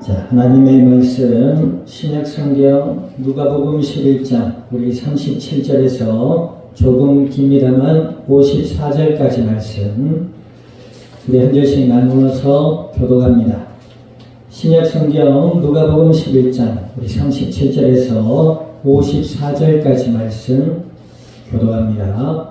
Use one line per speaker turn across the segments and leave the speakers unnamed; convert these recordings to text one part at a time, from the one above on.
자, 하나님의 말씀 신약성경 누가복음 11장 우리 37절에서 조금 깁니다만 54절까지 말씀 우리 한 절씩 나누어서 교독합니다. 신약성경 누가복음 11장 우리 37절에서 54절까지 말씀 교독합니다.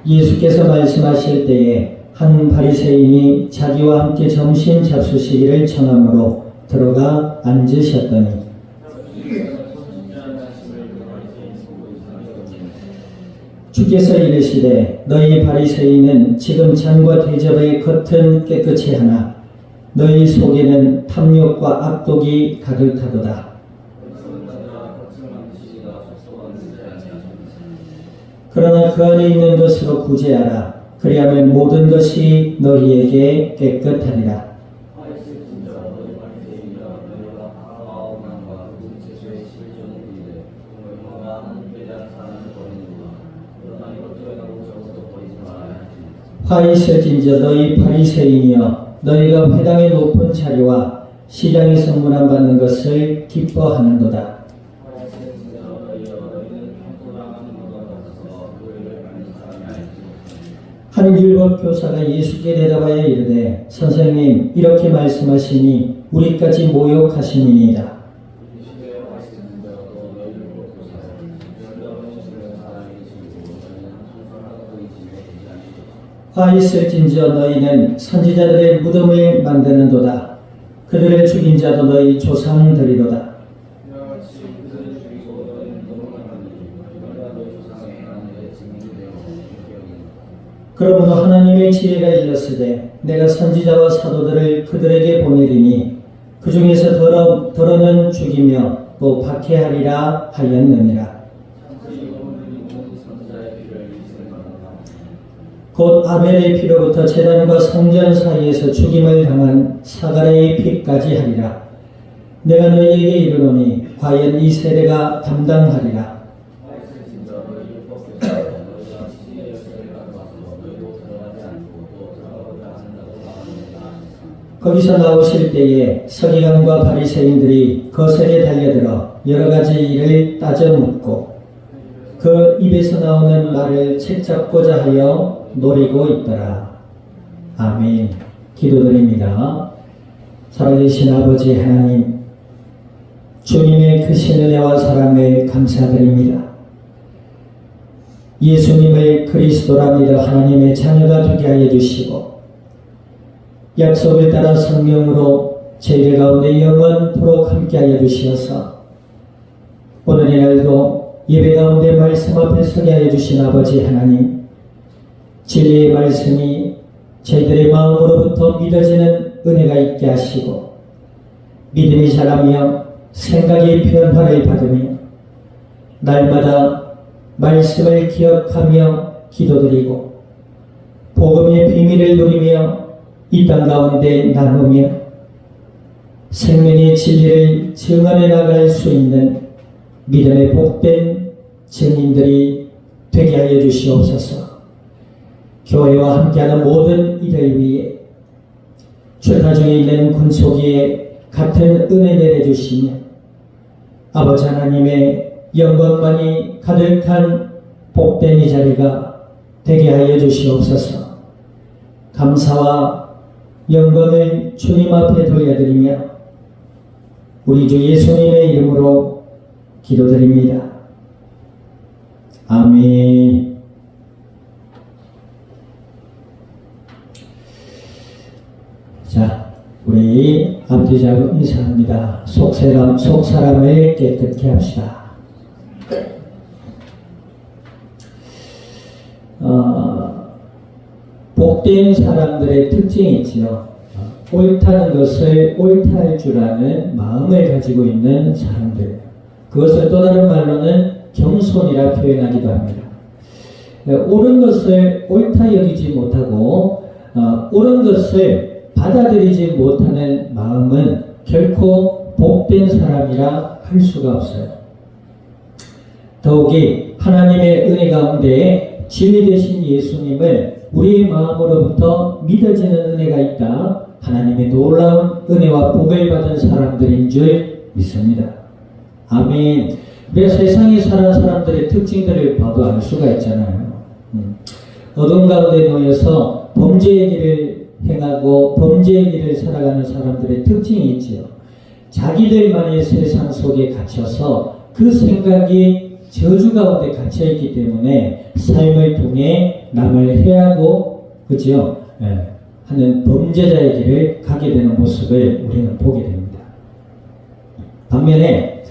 예수께서 말씀하실 때에 한 바리새인이 자기와 함께 점심 잡수시기를 청하므로 들어가 앉으셨더니 주께서 이르시되 너희 바리새인은 지금 잔과 대접의 겉은 깨끗이 하나 너희 속에는 탐욕과 악독이 가득하도다. 그러나 그 안에 있는 것으로 구제하라. 그리하면 모든 것이 너희에게 깨끗하리라. 화 있을진저 너희 바리새인이여 너희가 회당의 높은 자리와 시장에서 문안받는 것을 기뻐하는도다. 한 율법 교사가 예수께 대답하여 이르되 선생님 이렇게 말씀하시니 우리까지 모욕하시니이다. 화 있을진저 너희는 선지자들의 무덤을 만드는도다. 그들을 죽인 자도 너희 조상들이로다. 그러므로 하나님의 지혜가 일렀으되 내가 선지자와 사도들을 그들에게 보내리니 그 중에서 더러는 죽이며 또 박해하리라 하였느니라. 곧 아벨의 피로부터 제단과 성전 사이에서 죽임을 당한 사가랴의 피까지 하리라. 내가 너희에게 이르노니 과연 이 세대가 담당하리라. 거기서 나오실 때에 서기관과 바리새인들이 거슬에 달려들어 여러 가지 일을 따져 묻고 그 입에서 나오는 말을 책잡고자 하여 노리고 있더라. 아멘. 기도드립니다. 살아계신 아버지 하나님, 주님의 크신 은혜와 사랑을 감사드립니다. 예수님을 그리스도라 믿어 하나님의 자녀가 되게 하여 주시고 약속을 따라 성령으로 저희들 가운데 영원토록 함께하여 주시어서 오늘 이날도 예배 가운데 말씀 앞에 서게 하여 주신 아버지 하나님, 진리의 말씀이 저희들의 마음으로부터 믿어지는 은혜가 있게 하시고 믿음이 자라며 생각의 변화를 받으며 날마다 말씀을 기억하며 기도드리고 복음의 비밀을 누리며 이 땅 가운데 나누며 생명의 진리를 증언해 나갈 수 있는 믿음의 복된 증인들이 되게 하여 주시옵소서. 교회와 함께하는 모든 이들 위에 출타 중에 있는 군속이에 같은 은혜 내려주시며 아버지 하나님의 영광만이 가득한 복된 이 자리가 되게 하여 주시옵소서. 감사와 영광을 주님 앞에 돌려드리며 우리 주 예수님의 이름으로 기도드립니다. 아멘. 자, 우리 앞뒤 잡고 인사합니다. 속사람을 깨끗게 합시다. 복된 사람들의 특징이 있지요. 옳다는 것을 옳다 할 줄 아는 마음을 가지고 있는 사람들. 그것을 또 다른 말로는 겸손이라 표현하기도 합니다. 옳은 것을 옳다 여기지 못하고 옳은 것을 받아들이지 못하는 마음은 결코 복된 사람이라 할 수가 없어요. 더욱이 하나님의 은혜 가운데 진리 되신 예수님을 우리의 마음으로부터 믿어지는 은혜가 있다. 하나님의 놀라운 은혜와 복을 받은 사람들인 줄 믿습니다. 아멘. 우리가 세상에 사는 사람들의 특징들을 봐도 알 수가 있잖아요. 어둠 가운데 놓여서 범죄의 길을 행하고 범죄의 길을 살아가는 사람들의 특징이 있지요. 자기들만의 세상 속에 갇혀서 그 생각이 저주 가운데 갇혀있기 때문에 삶을 통해 남을 해하고 그죠? 하는 범죄자의 길을 가게 되는 모습을 우리는 보게 됩니다. 반면에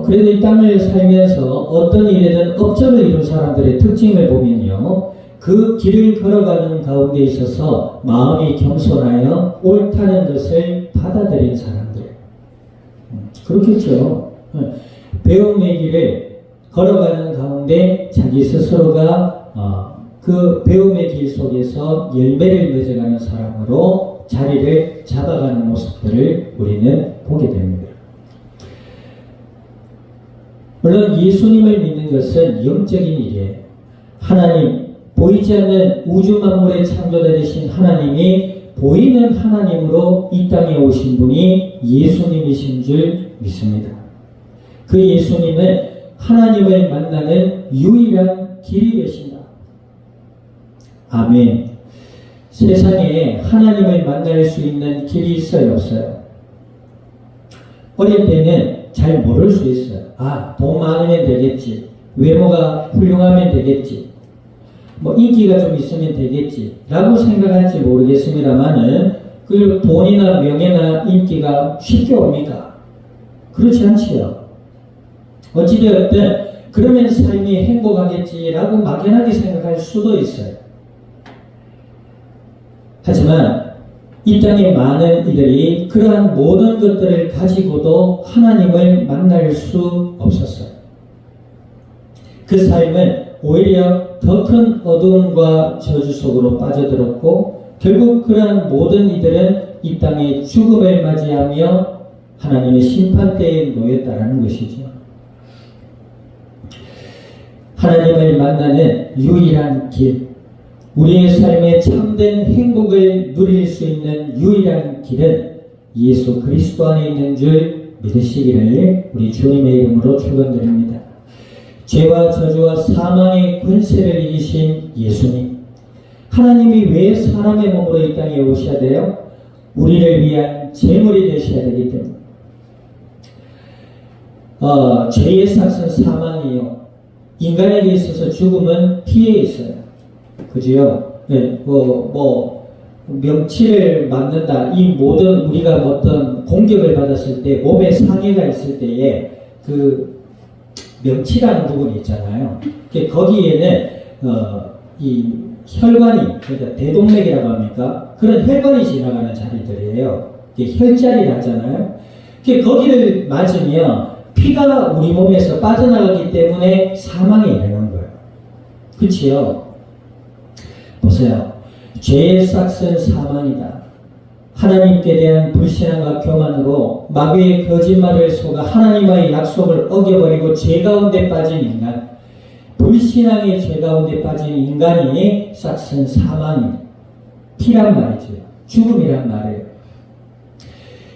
그래도 이 땅을 살면서 어떤 일에든 업적을 이룬 사람들의 특징을 보면요, 그 길을 걸어가는 가운데 있어서 마음이 겸손하여 옳다는 것을 받아들인 사람들. 그렇겠죠. 배움의 길을 걸어가는 가운데 자기 스스로가 그 배움의 길 속에서 열매를 맺어가는 사람으로 자리를 잡아가는 모습들을 우리는 보게 됩니다. 물론 예수님을 믿는 것은 영적인 일이에요. 하나님, 보이지 않는 우주 만물의 창조자 되신 하나님이 보이는 하나님으로 이 땅에 오신 분이 예수님이신 줄 믿습니다. 그 예수님은 하나님을 만나는 유일한 길이 되신다. 아멘. 세상에 하나님을 만날 수 있는 길이 있어요, 없어요? 어릴 때는 잘 모를 수 있어요. 돈 많으면 되겠지. 외모가 훌륭하면 되겠지. 인기가 좀 있으면 되겠지. 라고 생각할지 모르겠습니다만은, 그 돈이나 명예나 인기가 쉽게 옵니까? 그렇지 않지요. 어찌되었든, 그러면 삶이 행복하겠지라고 막연하게 생각할 수도 있어요. 하지만, 이 땅의 많은 이들이 그러한 모든 것들을 가지고도 하나님을 만날 수 없었어요. 그 삶은 오히려 더 큰 어두움과 저주 속으로 빠져들었고, 결국 그러한 모든 이들은 이 땅의 죽음을 맞이하며 하나님의 심판대에 놓였다라는 것이죠. 하나님을 만나는 유일한 길, 우리의 삶에 참된 행복을 누릴 수 있는 유일한 길은 예수 그리스도 안에 있는 줄 믿으시기를 우리 주님의 이름으로 축원드립니다. 죄와 저주와 사망의 권세를 이기신 예수님, 하나님이 왜 사람의 몸으로 이 땅에 오셔야 돼요? 우리를 위한 제물이 되셔야 되기 때문에. 죄의 삭은 사망이요, 인간에게 있어서 죽음은 피해 있어요. 그지요? 명치를 맞는다. 이 모든 우리가 어떤 공격을 받았을 때 몸에 상해가 있을 때에 그 명치라는 부분이 있잖아요. 거기에는 이 혈관이, 그러니까 대동맥이라고 합니까? 그런 혈관이 지나가는 자리들이에요. 혈자리를 하잖아요. 거기를 맞으면 피가 우리 몸에서 빠져나가기 때문에 사망이 일어나는 거예요. 그치요? 보세요. 죄의 삭은 사망이다. 하나님께 대한 불신앙과 교만으로 마귀의 거짓말을 속아 하나님과의 약속을 어겨버리고 죄 가운데 빠진 인간, 불신앙의 죄 가운데 빠진 인간이 삭은 사망이 피란 말이죠. 죽음이란 말이에요.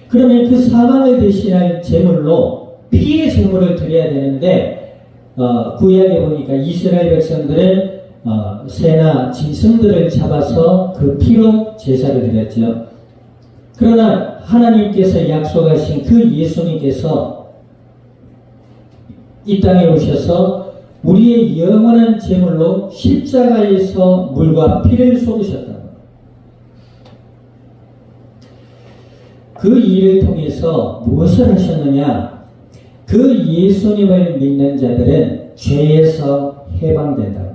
그러면 그 사망을 대신할 제물로 피의 제물을 드려야 되는데, 구약에 보니까 이스라엘 백성들은 새나 짐승들을 잡아서 그 피로 제사를 드렸죠. 그러나 하나님께서 약속하신 그 예수님께서 이 땅에 오셔서 우리의 영원한 제물로 십자가에서 물과 피를 쏟으셨다. 그 일을 통해서 무엇을 하셨느냐? 그 예수님을 믿는 자들은 죄에서 해방된다.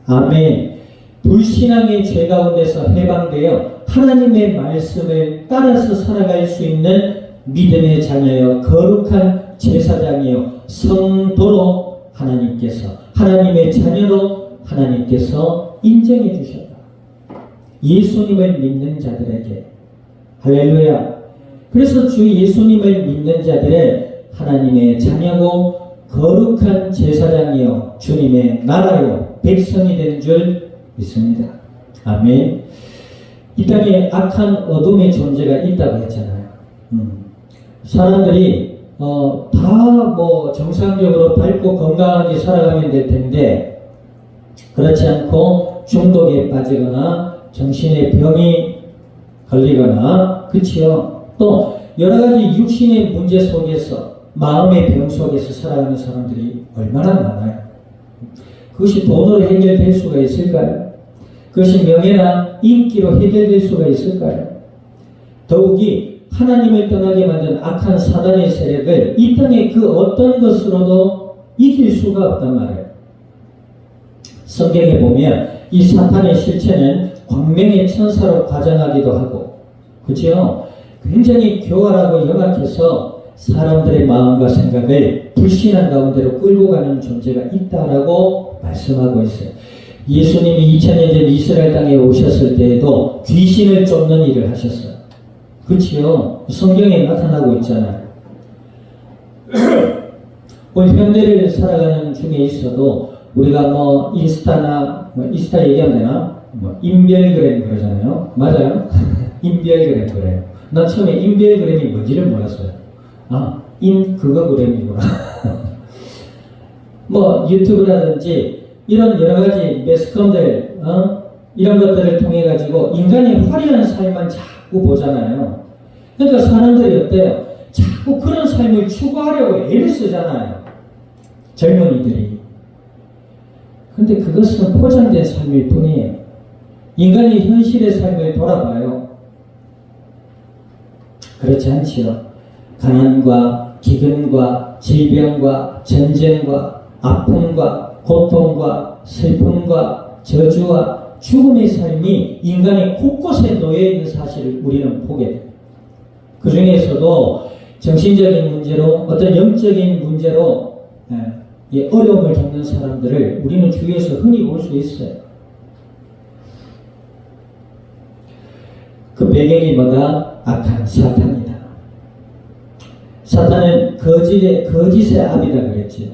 아멘. 불신앙의 죄 가운데서 해방되어 하나님의 말씀을 따라서 살아갈 수 있는 믿음의 자녀여 거룩한 제사장이요 성도로 하나님께서, 하나님의 자녀로 하나님께서 인정해 주셨다. 예수님을 믿는 자들에게. 할렐루야. 그래서 주 예수님을 믿는 자들은 하나님의 자녀고 거룩한 제사장이요 주님의 나라요 백성이 되는 줄 믿습니다. 아멘. 이 땅에 악한 어둠의 존재가 있다고 했잖아요. 사람들이 다 뭐 정상적으로 밝고 건강하게 살아가면 될 텐데 그렇지 않고 중독에 빠지거나 정신의 병이 걸리거나 그치요. 또 여러 가지 육신의 문제 속에서 마음의 병 속에서 살아가는 사람들이 얼마나 많아요. 그것이 돈으로 해결될 수가 있을까요? 그것이 명예나 인기로 해결될 수가 있을까요? 더욱이 하나님을 떠나게 만든 악한 사단의 세력을 이 땅의 그 어떤 것으로도 이길 수가 없단 말이에요. 성경에 보면 이 사탄의 실체는 광명의 천사로 과장하기도 하고 그죠? 굉장히 교활하고 영악해서 사람들의 마음과 생각을 불신한 가운데로 끌고 가는 존재가 있다라고 말씀하고 있어요. 예수님이 2000년 전 이스라엘 땅에 오셨을 때에도 귀신을 쫓는 일을 하셨어요. 그렇지요. 성경에 나타나고 있잖아요. 오늘 현대를 살아가는 중에 있어도 우리가 뭐 인스타나 인스타 얘기하면 되나? 인별그램 그러잖아요. 맞아요? 인별그램 그래요. 난 처음에 인별그램이 뭔지를 몰랐어요. 그거그램이구나. 뭐 유튜브라든지 이런 여러 가지 매스컴들 이런 것들을 통해 가지고 인간의 화려한 삶만 자꾸 보잖아요. 그러니까 사람들이 어때요? 자꾸 그런 삶을 추구하려고 애를 쓰잖아요. 젊은이들이. 근데 그것은 포장된 삶일 뿐이에요. 인간의 현실의 삶을 돌아봐요. 그렇지 않지요. 가난과 기근과 질병과 전쟁과 아픔과 고통과 슬픔과 저주와 죽음의 삶이 인간의 곳곳에 놓여있는 사실을 우리는 보게 돼요. 그 중에서도 정신적인 문제로 어떤 영적인 문제로 어려움을 겪는 사람들을 우리는 주위에서 흔히 볼 수 있어요. 그 배경이 뭐다? 악한 사탄이다. 사탄은 거짓의 압이다 그랬지요.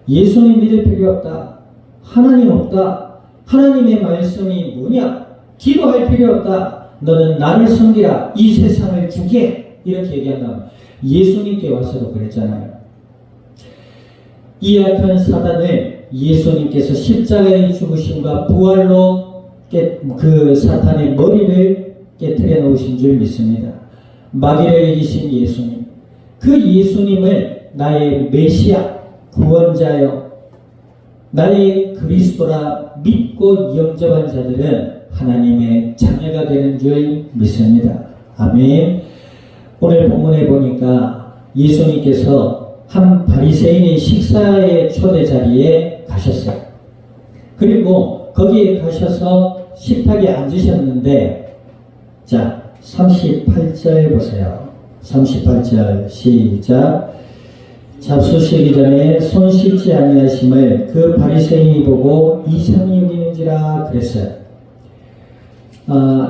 예수님 믿을 필요 없다. 하나님 없다. 하나님의 말씀이 뭐냐? 기도할 필요 없다. 너는 나를 섬기라. 이 세상을 주게. 이렇게 얘기한다면 예수님께 와서도 그랬잖아요. 이 악한 사단을 예수님께서 십자가의 죽으심과 부활로 그 사탄의 머리를 깨트려 놓으신 줄 믿습니다. 마귀를 이기신 예수님. 그 예수님을 나의 메시아, 구원자여, 나의 그리스도라 믿고 영접한 자들은 하나님의 자녀가 되는 줄 믿습니다. 아멘. 오늘 본문에 보니까 예수님께서 한 바리새인의 식사의 초대 자리에 가셨어요. 그리고 거기에 가셔서 식탁에 앉으셨는데, 자, 38절 보세요. 38절 시작. 잡수시기 전에 손 씻지 아니하심을 그 바리새인이 보고 이상히 여기는지라 그랬어요.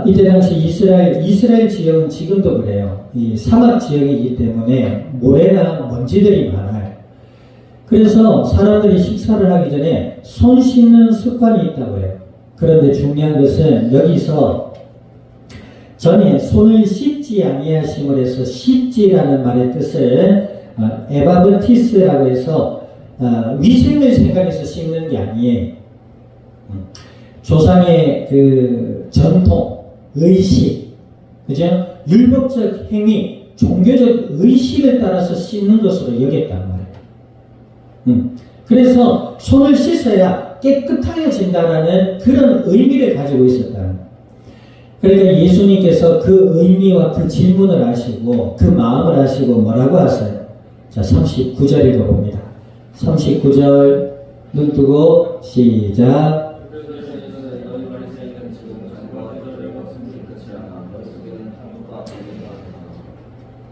이때 당시 이스라엘 지역은 지금도 그래요. 이 사막 지역이기 때문에 모래나 먼지들이 많아요. 그래서 사람들이 식사를 하기 전에 손 씻는 습관이 있다고 해요. 그런데 중요한 것은 여기서 전에 손을 씻지 아니하심을 해서 씻지라는 말의 뜻은 에바브티스라고 해서 위생을 생각해서 씻는 게 아니에요. 조상의 그 전통, 의식, 그죠? 율법적 행위, 종교적 의식을 따라서 씻는 것으로 여겼단 말이에요. 그래서 손을 씻어야 깨끗해진다는 그런 의미를 가지고 있었다는 거예요. 그러니까 예수님께서 그 의미와 그 질문을 하시고 그 마음을 하시고 뭐라고 하세요? 자, 39절 읽어봅니다. 39절 눈 뜨고 시작.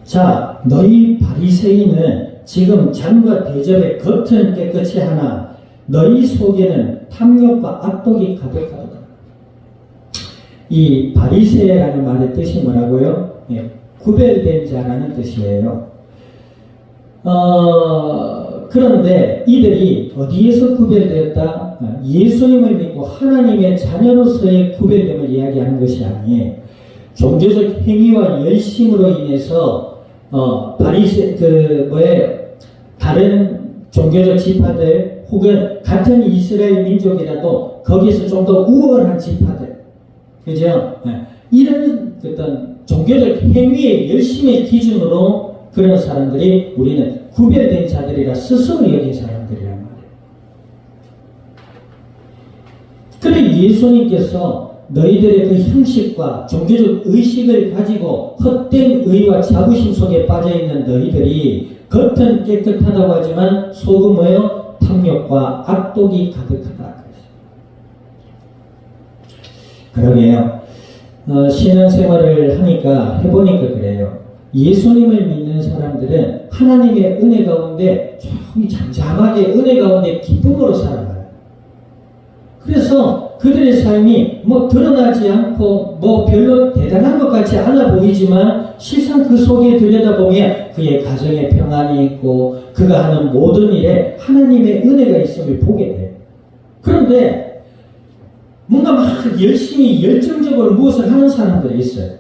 자, 너희 바리새인은 지금 잔과 대접의 겉은 깨끗이 하나 너희 속에는 탐욕과 악독이 가득하도다. 이 바리새라는 말의 뜻이 뭐라고요? 구별된 자라는 뜻이에요. 그런데 이들이 어디에서 구별되었다? 예수님을 믿고 하나님의 자녀로서의 구별됨을 이야기하는 것이 아니에요. 종교적 행위와 열심으로 인해서 다른 종교적 지파들 혹은 같은 이스라엘 민족이라도 거기에서 좀 더 우월한 지파들, 그죠? 이런 어떤 종교적 행위의 열심의 기준으로 그런 사람들이 우리는 구별된 자들이라 스스로 여긴 사람들이란 말이에요. 그런데 예수님께서 너희들의 그 형식과 종교적 의식을 가지고 헛된 의와 자부심 속에 빠져있는 너희들이 겉은 깨끗하다고 하지만 속은 뭐예요? 탐욕과 악독이 가득하다. 그러게요. 신앙생활을 하니까 해보니까 그래요. 예수님을 믿는 사람들은 하나님의 은혜 가운데 조금 잠잠하게 은혜 가운데 기쁨으로 살아가요. 그래서 그들의 삶이 드러나지 않고 별로 대단한 것 같지 않아 보이지만 실상 그 속에 들여다보면 그의 가정에 평안이 있고 그가 하는 모든 일에 하나님의 은혜가 있음을 보게 돼요. 그런데 뭔가 막 열심히 열정적으로 무엇을 하는 사람들이 있어요.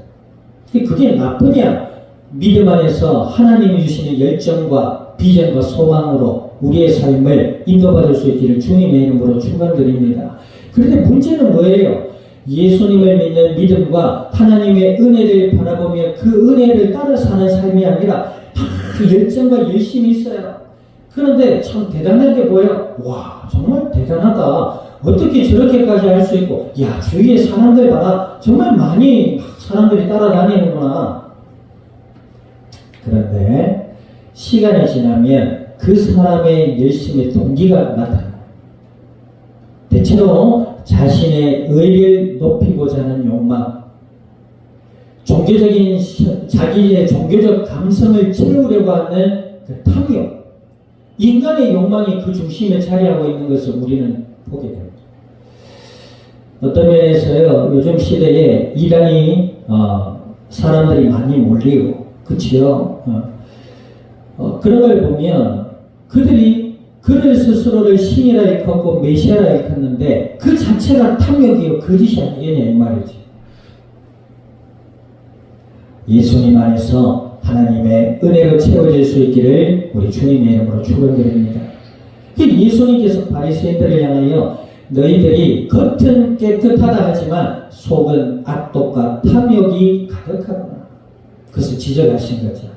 그게 나쁘냐? 믿음 안에서 하나님이 주시는 열정과 비전과 소망으로 우리의 삶을 인도받을 수 있기를 주님의 이름으로 축원드립니다. 그런데 문제는 뭐예요? 예수님을 믿는 믿음과 하나님의 은혜를 바라보며 그 은혜를 따라 사는 삶이 아니라 열정과 열심이 있어요. 그런데 참 대단한 게 뭐예요? 와, 정말 대단하다. 어떻게 저렇게까지 할 수 있고, 야, 주위에 사람들 봐라. 정말 많이 사람들이 따라다니는구나. 그런데 시간이 지나면 그 사람의 열심의 동기가 나타나요. 대체로 자신의 의를 높이고자 하는 욕망, 자기의 종교적 감성을 채우려고 하는 그 탐욕, 인간의 욕망이 그 중심에 자리하고 있는 것을 우리는 보게 됩니다. 어떤 면에서요, 요즘 시대에 이단이 사람들이 많이 몰리고, 그치요? 그런 걸 보면 그들 스스로를 신이라 일컫고 메시아라 일컫는데 그 자체가 탐욕이요 거짓이 아니겠냐 이 말이지. 예수님 안에서 하나님의 은혜로 채워질 수 있기를 우리 주님의 이름으로 축원드립니다. 예수님께서 바리새인들을 향하여 너희들이 겉은 깨끗하다 하지만 속은 악독과 탐욕이 가득하구나. 그것을 지적하신 거죠.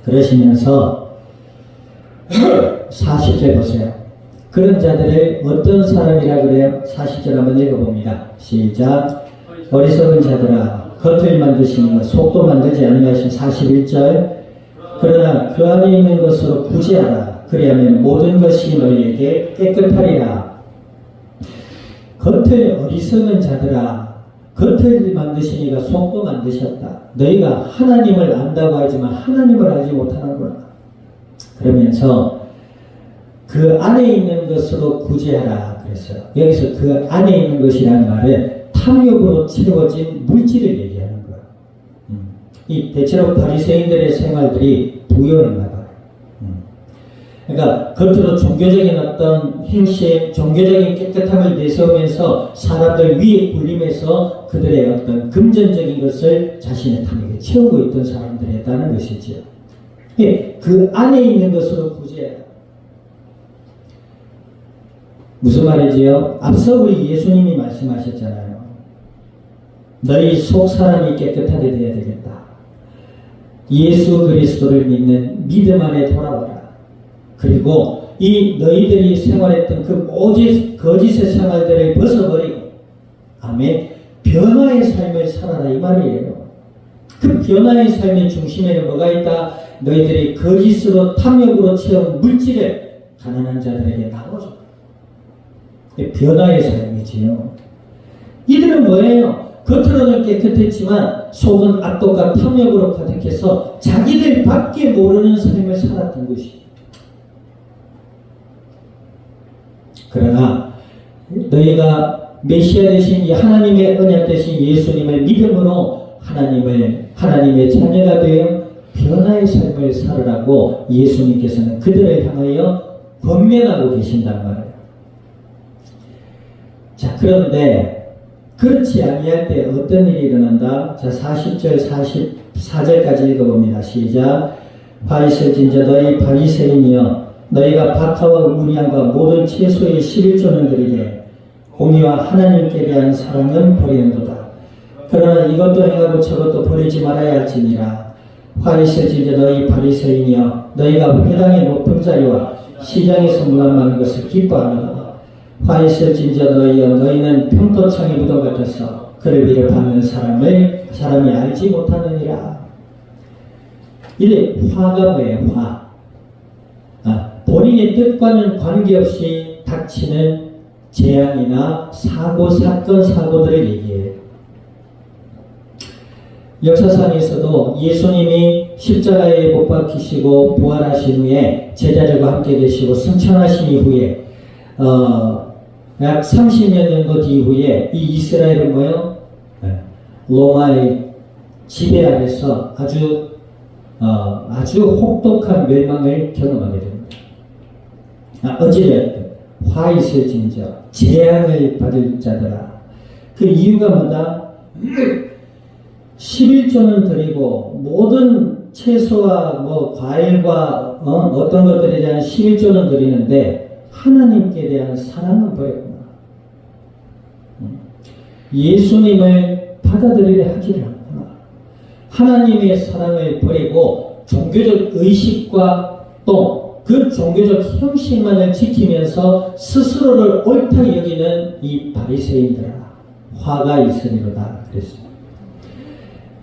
그러시면서 40절 보세요. 그런 자들을 어떤 사람이라 그래요? 40절 한번 읽어봅니다. 시작. 어리석은 자들아 겉을 만드시는 것 속도 만들지 아니하신 41절. 그러나 그 안에 있는 것으로 구제하라. 그리하면 모든 것이 너희에게 깨끗하리라. 겉을 어리석은 자들아 겉을 만드신 이가 속도 만드셨다. 너희가 하나님을 안다고 하지만 하나님을 알지 못하는구나. 그러면서 그 안에 있는 것으로 구제하라 그랬어요. 여기서 그 안에 있는 것이라는 말은 탐욕으로 채워진 물질을 얘기하는 거예요. 이 대체로 바리새인들의 생활들이 부요했나 봐요. 그러니까 겉으로 종교적인 어떤 행실, 종교적인 깨끗함을 내세우면서 사람들 위에 굴림해서 그들의 어떤 금전적인 것을 자신의 탐욕에 채우고 있던 사람들이었다는 것이죠. 그 안에 있는 것으로 구제해라. 무슨 말이지요? 앞서 우리 예수님이 말씀하셨잖아요. 너희 속 사람이 깨끗하게 되어야 되겠다. 예수 그리스도를 믿는 믿음 안에 돌아와라. 그리고 이 너희들이 생활했던 그 모든 거짓의 생활들을 벗어버리고 아멘 변화의 삶을 살아라 이 말이에요. 그 변화의 삶의 중심에는 뭐가 있다? 너희들이 거짓으로 탐욕으로 채운 물질을 가난한 자들에게 나눠줘. 변화의 삶이지요. 이들은 뭐예요? 겉으로는 깨끗했지만 속은 악독과 탐욕으로 가득해서 자기들 밖에 모르는 삶을 살았던 것이죠. 그러나 너희가 메시아 되신 이 하나님의 언약 되신 예수님을 믿음으로 하나님의 자녀가 되어 변화의 삶을 살으라고 예수님께서는 그들을 향하여 권면하고 계신단 말이에요. 자, 그런데 그렇지 아니할 때 어떤 일이 일어난다? 자, 40절 44절까지 읽어봅니다. 시작. 바리새인자 너희 바리새인이여 너희가 박하와 우리안과 모든 채소의 11조는 드리되 공의와 하나님께 대한 사랑은 버리는도다. 그러나 이것도 행하고 저것도 버리지 말아야 할지니라. 바리새인자 너희 바리새인이여 너희가 회당의 높은 자리와 시장에서 문안 많은 것을 기뻐하노라. 바리새인자 너희여 너희는 평토창의 무덤 같아서 그를 위로받는 사람이 알지 못하느니라. 이래 화가 뭐예요? 화. 본인의 뜻과는 관계없이 닥치는 재앙이나 사고, 사건, 사고들을 얘기해요. 역사상에서도 예수님이 십자가에 못 박히시고 부활하신 후에 제자들과 함께 계시고 승천하신 이후에 약 30년 정도 뒤후에 이 이스라엘은 뭐예요? 로마의 지배 아래서 아주 혹독한 멸망을 경험하게 됩니다. 어찌됐든 화 있을진저 재앙을 받을 자들아. 그 이유가 뭐다? 11조는 드리고 모든 채소와 뭐 과일과 어떤 것들에 대한 11조는 드리는데 하나님께 대한 사랑은 버렸구나. 예수님을 받아들이려 하지 않구나. 하나님의 사랑을 버리고 종교적 의식과 또 그 종교적 형식만을 지키면서 스스로를 옳다 여기는 이 바리새인들아 화가 있으리로다 그랬습니다.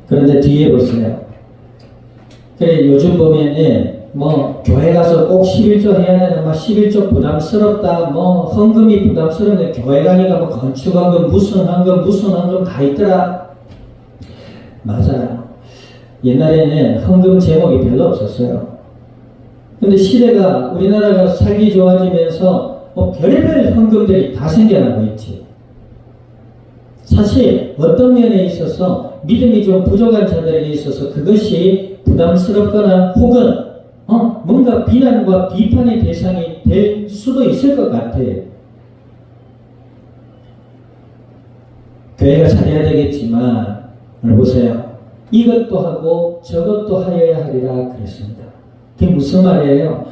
그런데 뒤에 보세요. 그래 요즘 보면은 뭐 교회 가서 꼭 11조 해야 되나, 막 11조 부담스럽다, 뭐 헌금이 부담스럽네, 교회 가니까 뭐 건축헌금 무슨 헌금 다 있더라. 맞아요. 옛날에는 헌금 제목이 별로 없었어요. 근데 시대가 우리나라가 살기 좋아지면서 뭐 별의별 헌금들이 다 생겨나고 있지. 사실 어떤 면에 있어서 믿음이 좀 부족한 자들에게 있어서 그것이 부담스럽거나 혹은 뭔가 비난과 비판의 대상이 될 수도 있을 것 같아요. 교회가 잘해야 되겠지만 오늘 보세요. 이것도 하고 저것도 하여야 하리라 그랬습니다. 그게 무슨 말이에요?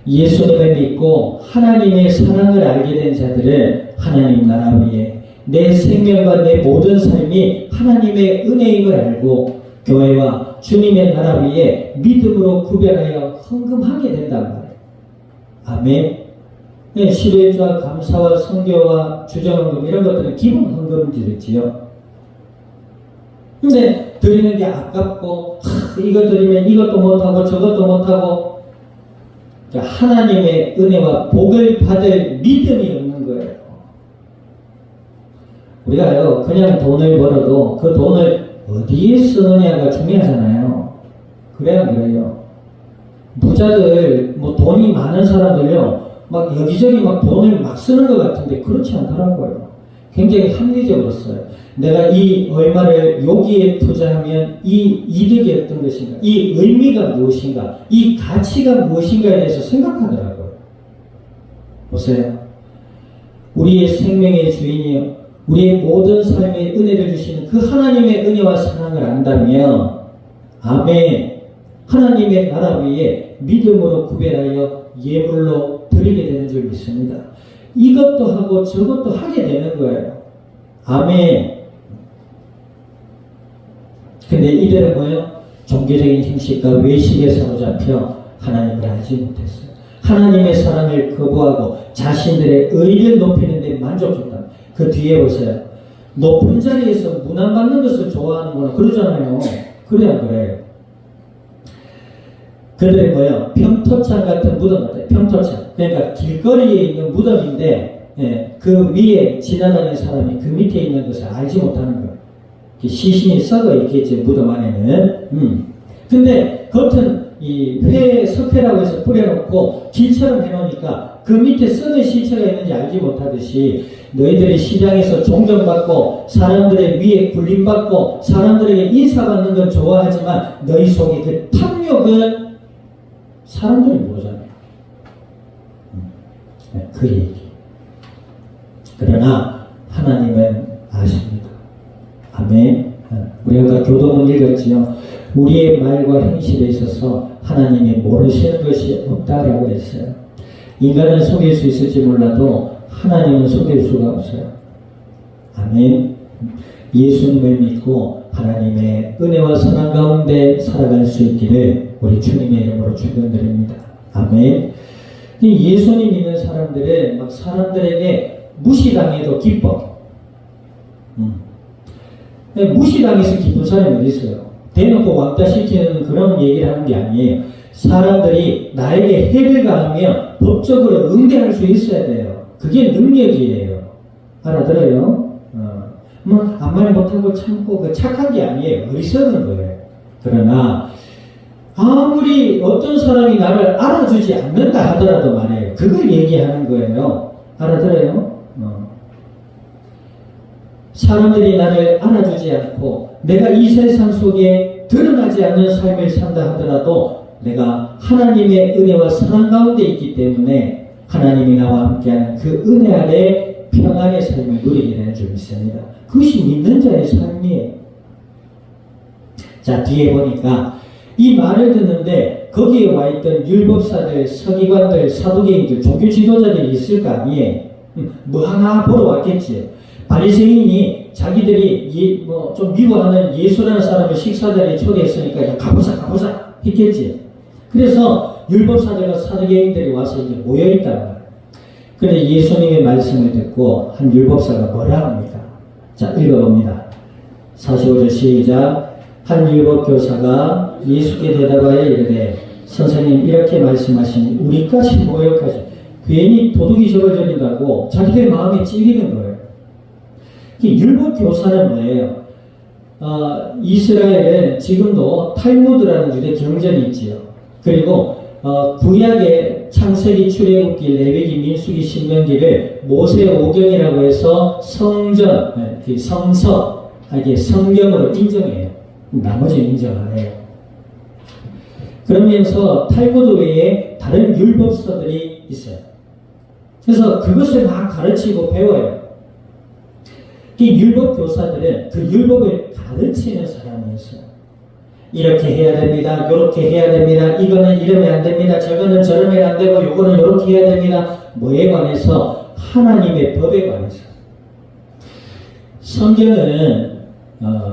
예수님을 믿고 하나님의 사랑을 알게 된 자들은 하나님 나라 위에 내 생명과 내 모든 삶이 하나님의 은혜임을 알고 교회와 주님의 나라 위에 믿음으로 구별하여 헌금하게 된단 말이에요. 아멘. 11조와 감사와 선교와 주정헌금 이런 것들은 기본 헌금들이지요. 근데 드리는 게 아깝고 이거 드리면 이것도 못하고 저것도 못하고 하나님의 은혜와 복을 받을 믿음이 없는 거예요. 우리가요 그냥 돈을 벌어도 그 돈을 어디에 쓰느냐가 중요하잖아요. 그래야 그래요. 부자들 뭐 돈이 많은 사람들요 막 여기저기 막 돈을 막 쓰는 것 같은데 그렇지 않더라고요. 굉장히 합리적으로 써요. 내가 이 얼마를 여기에 투자하면 이 이득이 어떤 것인가, 이 의미가 무엇인가, 이 가치가 무엇인가에 대해서 생각하더라고요. 보세요. 우리의 생명의 주인이요 우리의 모든 삶에 은혜를 주시는 그 하나님의 은혜와 사랑을 안다면 아멘. 하나님의 나라 위에 믿음으로 구별하여 예물로 드리게 되는 줄 믿습니다. 이것도 하고 저것도 하게 되는 거예요. 아멘. 근데 이들은 뭐예요? 종교적인 형식과 외식에 사로잡혀 하나님을 알지 못했어요. 하나님의 사랑을 거부하고 자신들의 의를 높이는 데 만족했다. 그 뒤에 보세요. 높은 자리에서 문안받는 것을 좋아하는구나 그러잖아요. 그래 안 그래요? 그들이 뭐예요? 평토창 같은 무덤 같아요. 평토창. 그러니까 길거리에 있는 무덤인데 그 위에 지나다니는 사람이 그 밑에 있는 것을 알지 못하는 거예요. 시신이 썩어 있겠지 무덤 안에는. 근데 겉은 이 석회라고 해서 뿌려놓고 길처럼 해놓으니까 그 밑에 썩은 시체가 있는지 알지 못하듯이 너희들이 시장에서 존경받고 사람들의 위에 굴림받고 사람들에게 인사받는 건 좋아하지만 너희 속에 그 탐욕 개혁은 사람들이 모르잖아요. 그 얘기. 그러나 하나님은 아십니다. 아멘. 우리가 아까 교도문 읽었지요. 우리의 말과 행실에 있어서 하나님이 모르시는 것이 없다라고 했어요. 인간은 속일 수 있을지 몰라도 하나님은 속일 수가 없어요. 아멘. 예수님을 믿고 하나님의 은혜와 사랑 가운데 살아갈 수 있기를 우리 주님의 이름으로 축원드립니다. 아멘. 예수님 믿는 사람들은 막 사람들에게 무시당해도 기뻐. 무시당해서 기쁜 사람이 어디 있어요? 대놓고 왕따시키는 그런 얘기를 하는 게 아니에요. 사람들이 나에게 해를 가하면 법적으로 응대할 수 있어야 돼요. 그게 능력이에요. 알아들어요? 아무 말 못하고 참고 그 착한 게 아니에요. 어리석은 거예요. 그러나 아무리 어떤 사람이 나를 알아주지 않는다 하더라도 말이에요. 그걸 얘기하는 거예요. 알아들어요? 사람들이 나를 알아주지 않고 내가 이 세상 속에 드러나지 않는 삶을 산다 하더라도 내가 하나님의 은혜와 사랑 가운데 있기 때문에 하나님이 나와 함께하는 그 은혜 아래 평안의 삶을 누리게 되는 줄 믿습니다. 그것이 믿는 자의 삶이에요. 자, 뒤에 보니까 이 말을 듣는데 거기에 와 있던 율법사들, 서기관들, 사두개인들, 종교 지도자들이 있을 거 아니에요. 뭐 하나 보러 왔겠지. 바리새인이 자기들이 좀 미워하는 예수라는 사람을 식사자리에 초대했으니까 야, 가보자 했겠지. 그래서 율법사들과 사두개인들이 와서 이제 모여있단 말이에요. 근데 예수님의 말씀을 듣고 한 율법사가 뭐라 합니까? 자, 읽어봅니다. 45절 시작. 한 율법교사가 예수께 대답하여 이르되 선생님 이렇게 말씀하시니 우리까지 모여까지 괜히 도둑이 적어져린다고 자기들 마음에 찔리는 거예요. 율법교사는 뭐예요? 이스라엘은 지금도 탈무드라는 유대 경전이 있지요. 그리고 구약의 창세기, 출애굽기, 레위기, 민수기, 신명기를 모세 오경이라고 해서 성전, 성서, 이게 성경으로 인정해요. 나머지는 인정 안 해요. 그러면서 탈무드 외에 다른 율법서들이 있어요. 그래서 그것을 막 가르치고 배워요. 이 율법 교사들은 그 율법을 가르치는 사람이었어요. 이렇게 해야 됩니다. 이렇게 해야 됩니다. 이거는 이러면 안 됩니다. 저거는 저러면 안 되고 요거는 이렇게 해야 됩니다. 뭐에 관해서? 하나님의 법에 관해서. 성경은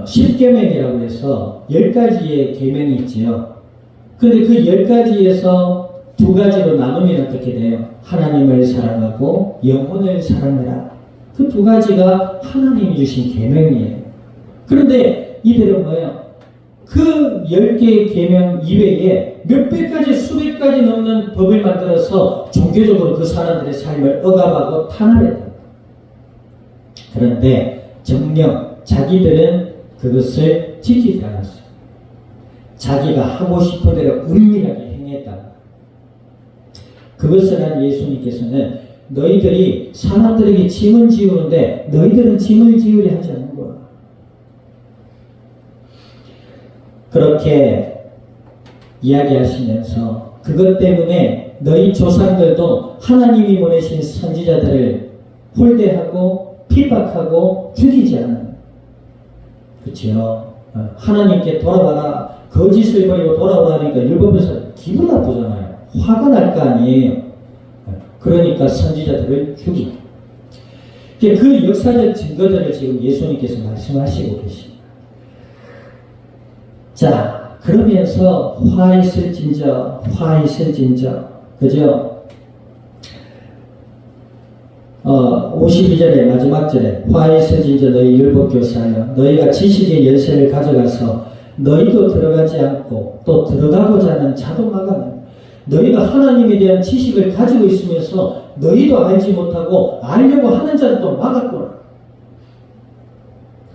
10계명이라고 해서 10가지의 계명이 있지요. 근데 그 10가지에서 2가지로 나누면 어떻게 돼요? 하나님을 사랑하고 영혼을 사랑해라. 그 2가지가 하나님이 주신 계명이에요. 그런데 이들은 뭐예요? 그 10개의 계명 이외에 몇백 가지, 수백 가지 넘는 법을 만들어서 종교적으로 그 사람들의 삶을 억압하고 탄압했다. 그런데 정녕 자기들은 그것을 지키지 않았어요. 자기가 하고 싶은 대로 은밀하게 행했다. 그것을 한 예수님께서는 너희들이 사람들에게 짐을 지우는데 너희들은 짐을 지으려 하지 않는 거야. 그렇게 이야기하시면서 그것 때문에 너희 조상들도 하나님이 보내신 선지자들을 홀대하고 핍박하고 죽이지 않아요. 그렇죠? 하나님께 돌아와라. 거짓을 버리고 돌아오라니까 율법에서 기분 나쁘잖아요. 화가 날 거 아니에요. 그러니까 선지자들을 죽이고. 그 역사적 증거들을 지금 예수님께서 말씀하시고 계십니다. 자, 그러면서 화 있을진저, 그죠? 52절의 마지막 절에 화 있을진저 너희 율법교사여 너희가 지식의 열쇠를 가져가서 너희도 들어가지 않고 또 들어가고자 하는 자도 막아내. 너희가 하나님에 대한 지식을 가지고 있으면서 너희도 알지 못하고 알려고 하는 자를 또 막았구나.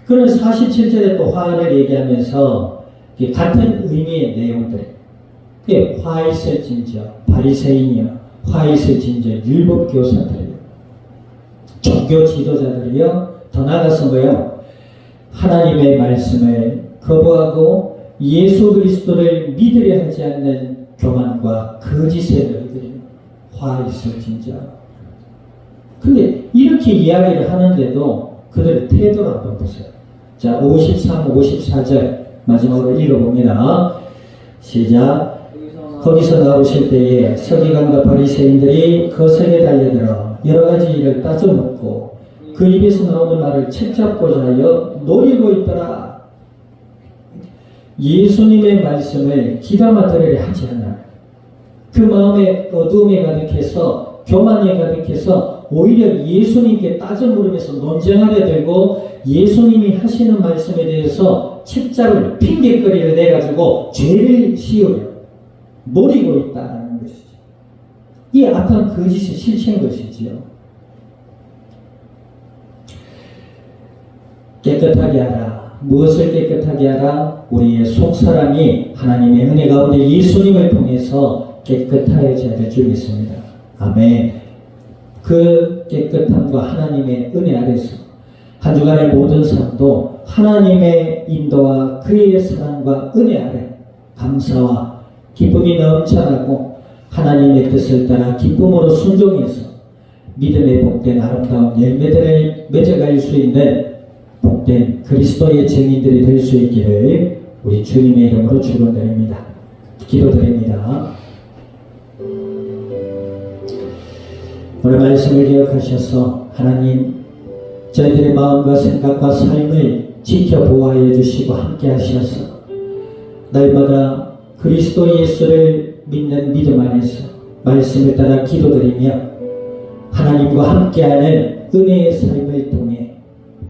그런 47절에 또 화를 얘기하면서 같은 의미의 내용들. 화 있을진저 바리새인이여, 화 있을진저 율법교사들이여, 종교 지도자들이여, 더 나아가서 뭐예요? 하나님의 말씀을 거부하고 예수 그리스도를 믿으려 하지 않는 교만과 거짓의 너희들이 화 있을진저. 근데 이렇게 이야기를 하는데도 그들의 태도를 한번 보세요. 자, 53, 54절 마지막으로 읽어봅니다. 시작. 거기서 나오실 때에 서기관과 바리새인들이 거석에 달려들어 여러 가지 일을 따져묻고 그 입에서 나오는 말을 책잡고자 하여 노리고 있더라. 예수님의 말씀을 귀담아 들으려 하지 않아. 그 마음에 어두움이 가득해서 교만이 가득해서 오히려 예수님께 따져 물으면서 논쟁하려 들고 예수님이 하시는 말씀에 대해서 책잡을 핑계거리를 내가지고 죄를 씌우려 노리고 있다는 것이죠. 이 악한 거짓의 실체인 것이지요. 깨끗하게 하라. 무엇을 깨끗하게 하라? 우리의 속사람이 하나님의 은혜 가운데 예수님을 통해서 깨끗하여져야 될 줄 믿습니다. 아멘. 그 깨끗함과 하나님의 은혜 아래서 한 주간의 모든 삶도 하나님의 인도와 그의 사랑과 은혜 아래 감사와 기쁨이 넘쳐나고 하나님의 뜻을 따라 기쁨으로 순종해서 믿음의 복된 아름다운 열매들을 맺어갈 수 있는 복된 그리스도의 증인들이 될 수 있기를 우리 주님의 이름으로 축원드립니다. 기도드립니다. 오늘 말씀을 기억하셔서 하나님 저희들의 마음과 생각과 삶을 지켜보아해 주시고 함께 하셔서 날마다 그리스도 예수를 믿는 믿음 안에서 말씀을 따라 기도드리며 하나님과 함께하는 은혜의 삶을 통해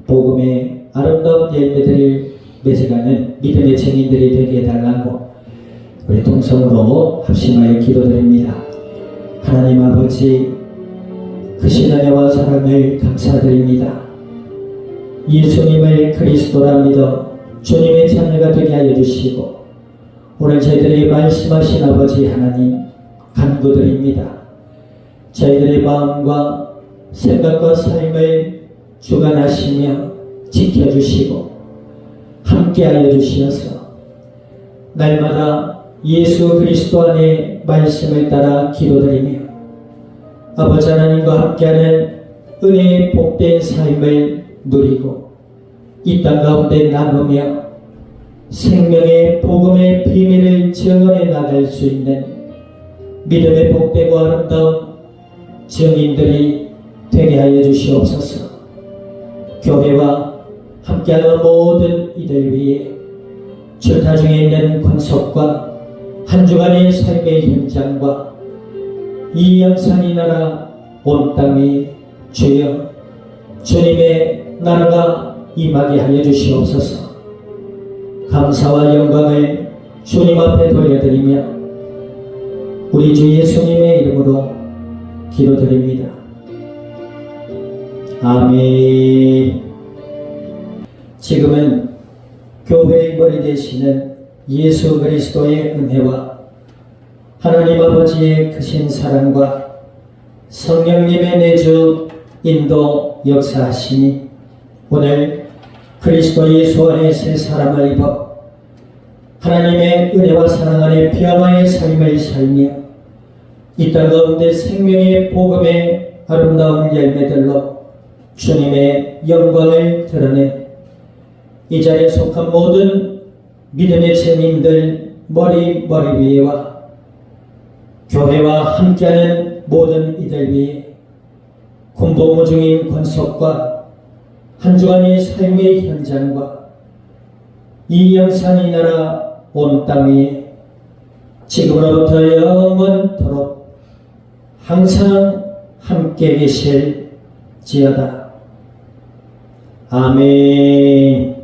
복음의 아름다운 열매들을 맺어가는 믿음의 증인들이 되게 해달라고 우리 동성으로 합심하여 기도드립니다. 하나님 아버지 크신 은혜와 사랑을 감사드립니다. 예수님을 그리스도라 믿어 주님의 자녀가 되게 하여 주시고 오늘 저희들에게 말씀하신 아버지 하나님 간구드립니다. 저희들의 마음과 생각과 삶을 주관하시며 지켜주시고 함께하여 주시어서 날마다 예수 그리스도 안에 말씀을 따라 기도드리며 아버지 하나님과 함께하는 은혜의 복된 삶을 누리고 이 땅 가운데 나누며 생명의 복음의 비밀을 증언해 나갈 수 있는 믿음의 복되고 아름다운 증인들이 되게 하여 주시옵소서. 교회와 함께하는 모든 이들 위해 출타 중에 있는 권속과 한 주간의 삶의 현장과 이 영산이 나라 온 땅이 주여 주님의 나라가 임하게 하여 주시옵소서. 감사와 영광을 주님 앞에 돌려드리며 우리 주 예수님의 이름으로 기도드립니다. 아멘. 지금은 교회의 머리 되시는 예수 그리스도의 은혜와 하나님 아버지의 크신 사랑과 성령님의 내주 인도 역사하시니 오늘 그리스도 예수 안에 새 사람을 입어 하나님의 은혜와 사랑 안에 평화의 삶을 살며 이 땅 가운데 생명의 복음의 아름다운 열매들로 주님의 영광을 드러내 이 자리에 속한 모든 믿음의 증인들 머리 위에와 교회와 함께하는 모든 이들 위에 군복무 중인 권속과 한 주간의 삶의 현장과 이 영산이 나라 온 땅 위에 지금으로부터 영원토록 항상 함께 계실지어다. 아멘.